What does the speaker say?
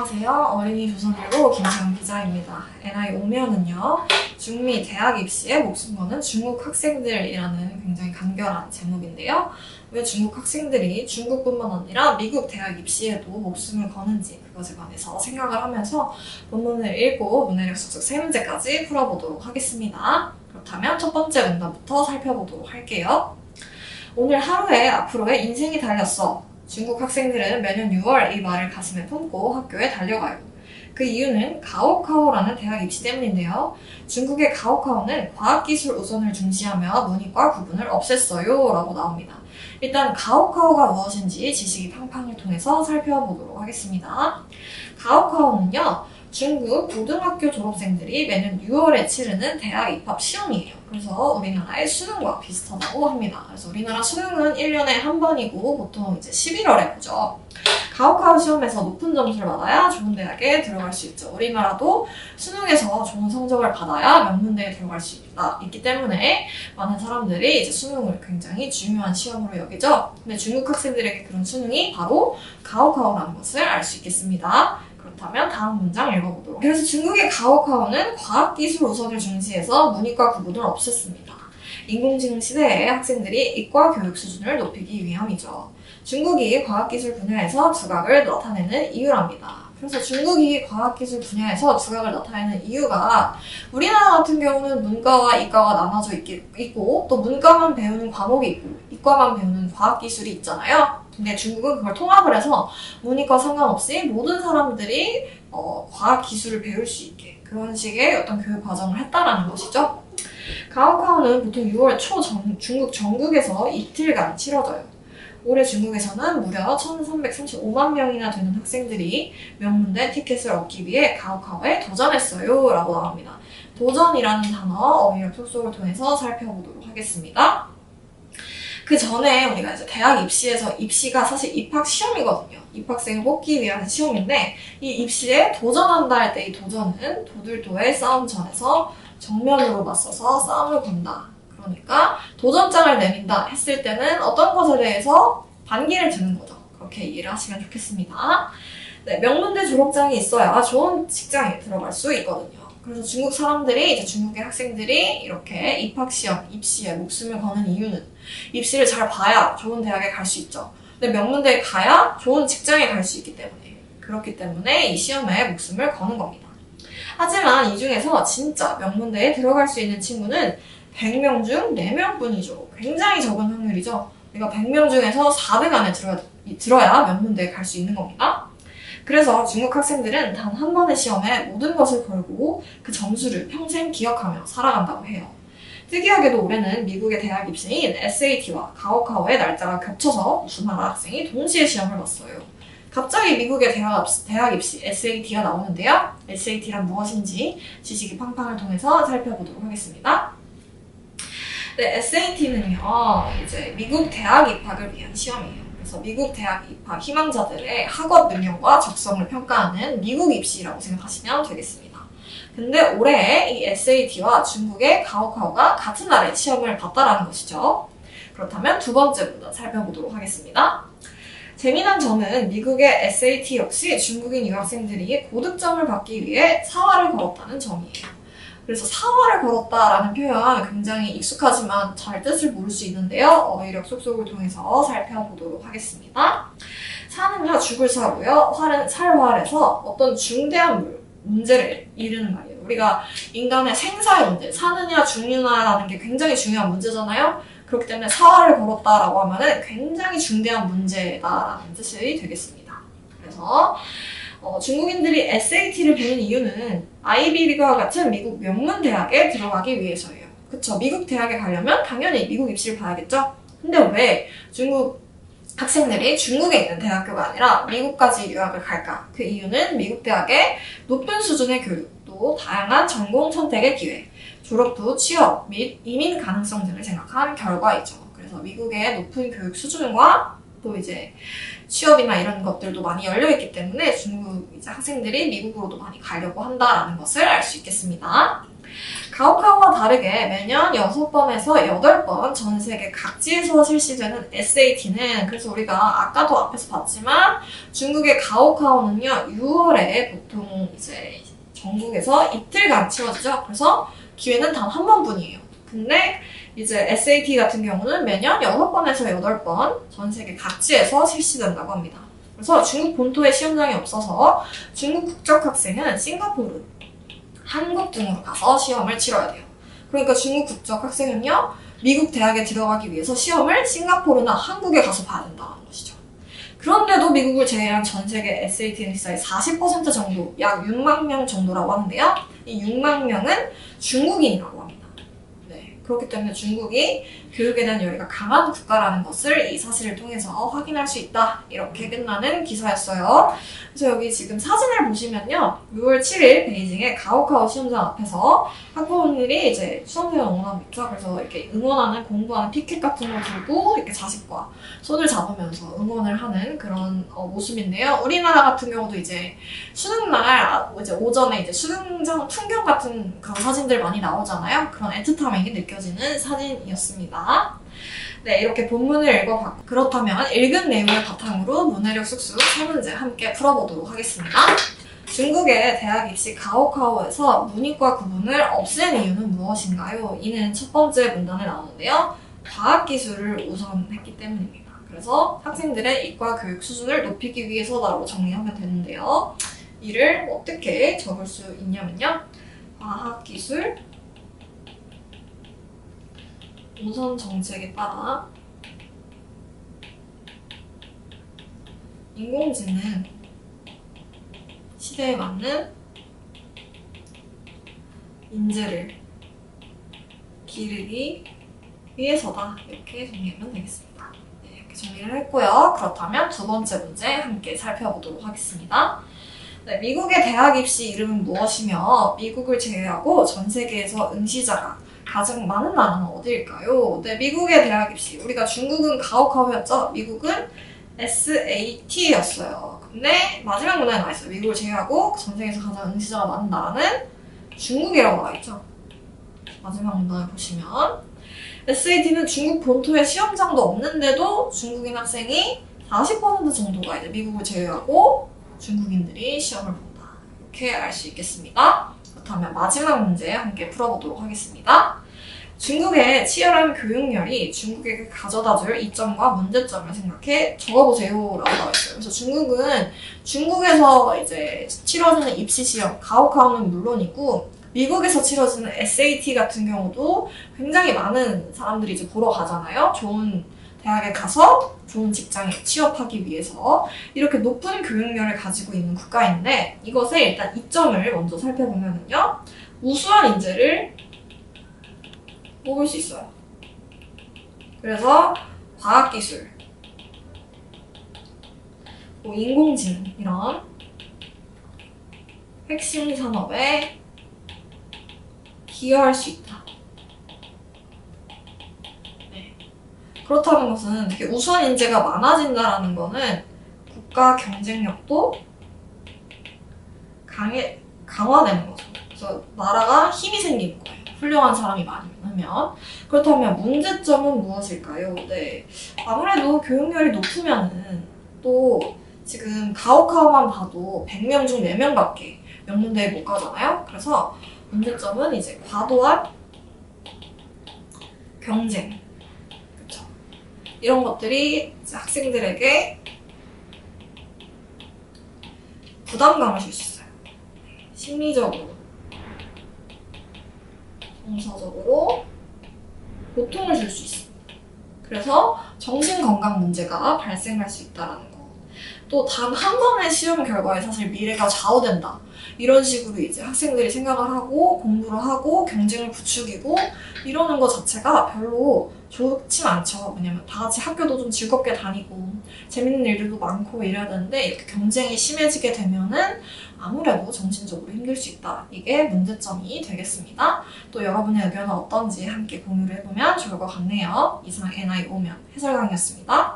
안녕하세요. 어린이 조선일보 김지영 기자입니다. NI 오면은요, 중미 대학 입시에 목숨 거는 중국 학생들이라는 굉장히 간결한 제목인데요. 왜 중국 학생들이 중국뿐만 아니라 미국 대학 입시에도 목숨을 거는지 그것에 관해서 생각을 하면서 본문을 읽고 문해력 수석 세 문제까지 풀어보도록 하겠습니다. 그렇다면 첫 번째 문단부터 살펴보도록 할게요. 오늘 하루에 앞으로의 인생이 달렸어. 중국 학생들은 매년 6월 이 말을 가슴에 품고 학교에 달려가요. 그 이유는 가오카오라는 대학 입시 때문인데요. 중국의 가오카오는 과학기술 우선을 중시하며 문이과 구분을 없앴어요 라고 나옵니다. 일단 가오카오가 무엇인지 지식이 팡팡을 통해서 살펴보도록 하겠습니다. 가오카오는요, 중국 고등학교 졸업생들이 매년 6월에 치르는 대학 입학 시험이에요. 그래서 우리나라의 수능과 비슷하다고 합니다. 그래서 우리나라 수능은 1년에 한 번이고 보통 이제 11월에 보죠. 가오카오 시험에서 높은 점수를 받아야 좋은 대학에 들어갈 수 있죠. 우리나라도 수능에서 좋은 성적을 받아야 명문대에 들어갈 수 있기 때문에 많은 사람들이 이제 수능을 굉장히 중요한 시험으로 여기죠. 근데 중국 학생들에게 그런 수능이 바로 가오카오라는 것을 알 수 있겠습니다. 그렇다면 다음 문장 읽어보도록. 그래서 중국의 가오카오는 과학기술 우선을 중시해서 문이과 구분을 없앴습니다. 인공지능 시대에 학생들이 이과 교육 수준을 높이기 위함이죠. 중국이 과학기술 분야에서 두각을 나타내는 이유랍니다. 그래서 중국이 과학기술 분야에서 두각을 나타내는 이유가 우리나라 같은 경우는 문과와 이과가 나눠져 있고 또 문과만 배우는 과목이 있고 이과만 배우는 과학기술이 있잖아요. 근데 중국은 그걸 통합을 해서 문이과 상관없이 모든 사람들이 과학기술을 배울 수 있게 그런 식의 어떤 교육 과정을 했다라는 것이죠. 가오카오는 보통 6월 초 중국 전국에서 이틀간 치러져요. 올해 중국에서는 무려 1,335만 명이나 되는 학생들이 명문대 티켓을 얻기 위해 가오카오에 도전했어요 라고 나옵니다. 도전이라는 단어 어휘력 속속을 통해서 살펴보도록 하겠습니다. 그 전에 우리가 이제 대학 입시에서 입시가 사실 입학 시험이거든요. 입학생을 뽑기 위한 시험인데 이 입시에 도전한다 할 때 이 도전은 도들도의 싸움전에서 정면으로 맞서서 싸움을 건다. 그러니까 도전장을 내민다 했을 때는 어떤 것에 대해서 반기를 드는 거죠. 그렇게 이해를 하시면 좋겠습니다. 네, 명문대 졸업장이 있어야 좋은 직장에 들어갈 수 있거든요. 그래서 중국 사람들이, 이제 중국의 학생들이 이렇게 입학시험, 입시에 목숨을 거는 이유는 입시를 잘 봐야 좋은 대학에 갈 수 있죠. 근데 명문대에 가야 좋은 직장에 갈 수 있기 때문에, 그렇기 때문에 이 시험에 목숨을 거는 겁니다. 하지만 이 중에서 진짜 명문대에 들어갈 수 있는 친구는 100명 중 4명 뿐이죠. 굉장히 적은 확률이죠. 우리가 100명 중에서 4등 안에 들어야 명문대에 갈 수 있는 겁니다. 그래서 중국 학생들은 단 한 번의 시험에 모든 것을 걸고 그 점수를 평생 기억하며 살아간다고 해요. 특이하게도 올해는 미국의 대학 입시인 SAT와 가오카오의 날짜가 겹쳐서 수많은 학생이 동시에 시험을 봤어요. 갑자기 미국의 대학 입시 SAT가 나오는데요. SAT란 무엇인지 지식이 팡팡을 통해서 살펴보도록 하겠습니다. 네, SAT는요, 이제 미국 대학 입학을 위한 시험이에요. 그래서 미국 대학 입학 희망자들의 학업 능력과 적성을 평가하는 미국 입시라고 생각하시면 되겠습니다. 근데 올해 이 SAT와 중국의 가오카오가 같은 날에 시험을 봤다라는 것이죠. 그렇다면 두 번째 문단 살펴보도록 하겠습니다. 재미난 점은 미국의 SAT 역시 중국인 유학생들이 고득점을 받기 위해 사활을 걸었다는 점이에요. 그래서 사활을 걸었다라는 표현 굉장히 익숙하지만 잘 뜻을 모를 수 있는데요. 어휘력 속속을 통해서 살펴보도록 하겠습니다. 사는요, 죽을 사고요. 활은 살활에서 어떤 중대한 문제를 이루는 말이에요. 우리가 인간의 생사의 문제, 사느냐 죽느냐라는 게 굉장히 중요한 문제잖아요. 그렇기 때문에 사활을 걸었다라고 하면은 굉장히 중대한 문제다라는 뜻이 되겠습니다. 그래서 중국인들이 SAT를 배는 이유는 아이비리그와 같은 미국 명문 대학에 들어가기 위해서예요. 그쵸? 미국 대학에 가려면 당연히 미국 입시를 봐야겠죠? 근데 왜 중국 학생들이 중국에 있는 대학교가 아니라 미국까지 유학을 갈까? 그 이유는 미국 대학의 높은 수준의 교육, 또 다양한 전공 선택의 기회, 졸업 후 취업 및 이민 가능성 등을 생각한 결과이죠. 그래서 미국의 높은 교육 수준과 또 이제 취업이나 이런 것들도 많이 열려있기 때문에 중국 이제 학생들이 미국으로도 많이 가려고 한다라는 것을 알 수 있겠습니다. 가오카오와 다르게 매년 6번에서 8번 전 세계 각지에서 실시되는 SAT는 그래서 우리가 아까도 앞에서 봤지만 중국의 가오카오는요 6월에 보통 이제 전국에서 이틀간 치러지죠. 그래서 기회는 단 한 번뿐이에요. 근데 이제 SAT 같은 경우는 매년 6번에서 8번 전 세계 각지에서 실시된다고 합니다. 그래서 중국 본토에 시험장이 없어서 중국 국적 학생은 싱가포르, 한국 등으로 가서 시험을 치러야 돼요. 그러니까 중국 국적 학생은요, 미국 대학에 들어가기 위해서 시험을 싱가포르나 한국에 가서 봐야 된다는 것이죠. 그런데도 미국을 제외한 전 세계 SAT 응시자의 40% 정도, 약 6만 명 정도라고 하는데요. 이 6만 명은 중국인이라고 합니다. 네, 그렇기 때문에 중국이 교육에 대한 열의가 강한 국가라는 것을 이 사실을 통해서 확인할 수 있다. 이렇게 끝나는 기사였어요. 그래서 여기 지금 사진을 보시면요. 6월 7일 베이징의 가오카오 시험장 앞에서 학부모들이 이제 수험생을 응원하고 있죠. 그래서 이렇게 응원하는, 공부하는 피켓 같은 걸 들고 이렇게 자식과 손을 잡으면서 응원을 하는 그런 모습인데요. 우리나라 같은 경우도 이제 수능날 이제 오전에 이제 수능장 풍경 같은 그런 사진들 많이 나오잖아요. 그런 애틋함이 느껴지는 사진이었습니다. 네, 이렇게 본문을 읽어봤고 그렇다면 읽은 내용을 바탕으로 문해력 쑥쑥 3문제 함께 풀어보도록 하겠습니다. 중국의 대학 입시 가오카오에서 문이과 구분을 없앤 이유는 무엇인가요? 이는 첫 번째 문단에 나오는데요. 과학기술을 우선했기 때문입니다. 그래서 학생들의 이과 교육 수준을 높이기 위해서다라고 정리하면 되는데요. 이를 어떻게 적을 수 있냐면요. 과학기술 우선 정책에 따라 인공지능 시대에 맞는 인재를 기르기 위해서다. 이렇게 정리하면 되겠습니다. 네, 이렇게 정리를 했고요. 그렇다면 두 번째 문제 함께 살펴보도록 하겠습니다. 네, 미국의 대학 입시 이름은 무엇이며 미국을 제외하고 전 세계에서 응시자가 가장 많은 나라는 어디일까요? 네, 미국의 대학 입시. 우리가 중국은 가오카오였죠? 미국은 SAT였어요. 근데 마지막 문항에 나와있어요. 미국을 제외하고 전 세계에서 가장 응시자가 많은 나라는 중국이라고 나와있죠? 마지막 문항을 보시면 SAT는 중국 본토에 시험장도 없는데도 중국인 학생이 40% 정도가 이제 미국을 제외하고 중국인들이 시험을 본다. 이렇게 알 수 있겠습니다. 그렇다면 마지막 문제 함께 풀어보도록 하겠습니다. 중국의 치열한 교육열이 중국에게 가져다줄 이점과 문제점을 생각해 적어보세요 라고 나와있어요. 그래서 중국은 중국에서 이제 치러지는 입시시험, 가오카오는 물론이고 미국에서 치러지는 SAT 같은 경우도 굉장히 많은 사람들이 이제 보러 가잖아요. 좋은 대학에 가서 좋은 직장에 취업하기 위해서 이렇게 높은 교육열을 가지고 있는 국가인데 이것의 일단 이점을 먼저 살펴보면요. 우수한 인재를 뽑을 수 있어요. 그래서 과학기술, 인공지능 이런 핵심 산업에 기여할 수 있다. 네. 그렇다는 것은 되게 우수한 인재가 많아진다는 거는 국가 경쟁력도 강화되는 거죠. 그래서 나라가 힘이 생기는 거예요. 훌륭한 사람이 많으면. 그렇다면 문제점은 무엇일까요? 네. 아무래도 교육열이 높으면은 또 지금 가오카오만 봐도 100명 중 4명밖에 명문대에 못 가잖아요. 그래서 문제점은 이제 과도한 경쟁. 그쵸? 이런 것들이 학생들에게 부담감을 줄 수 있어요. 심리적으로, 정서적으로 고통을 줄 수 있습니다. 그래서 정신건강 문제가 발생할 수 있다는 거. 또 단 한 번의 시험 결과에 사실 미래가 좌우된다. 이런 식으로 이제 학생들이 생각을 하고 공부를 하고 경쟁을 부추기고 이러는 것 자체가 별로 좋진 않죠. 왜냐면 다 같이 학교도 좀 즐겁게 다니고 재밌는 일들도 많고 이래야 되는데 이렇게 경쟁이 심해지게 되면은 아무래도 정신적으로 힘들 수 있다. 이게 문제점이 되겠습니다. 또 여러분의 의견은 어떤지 함께 공유를 해보면 좋을 것 같네요. 이상 NI 오면 해설 강의였습니다.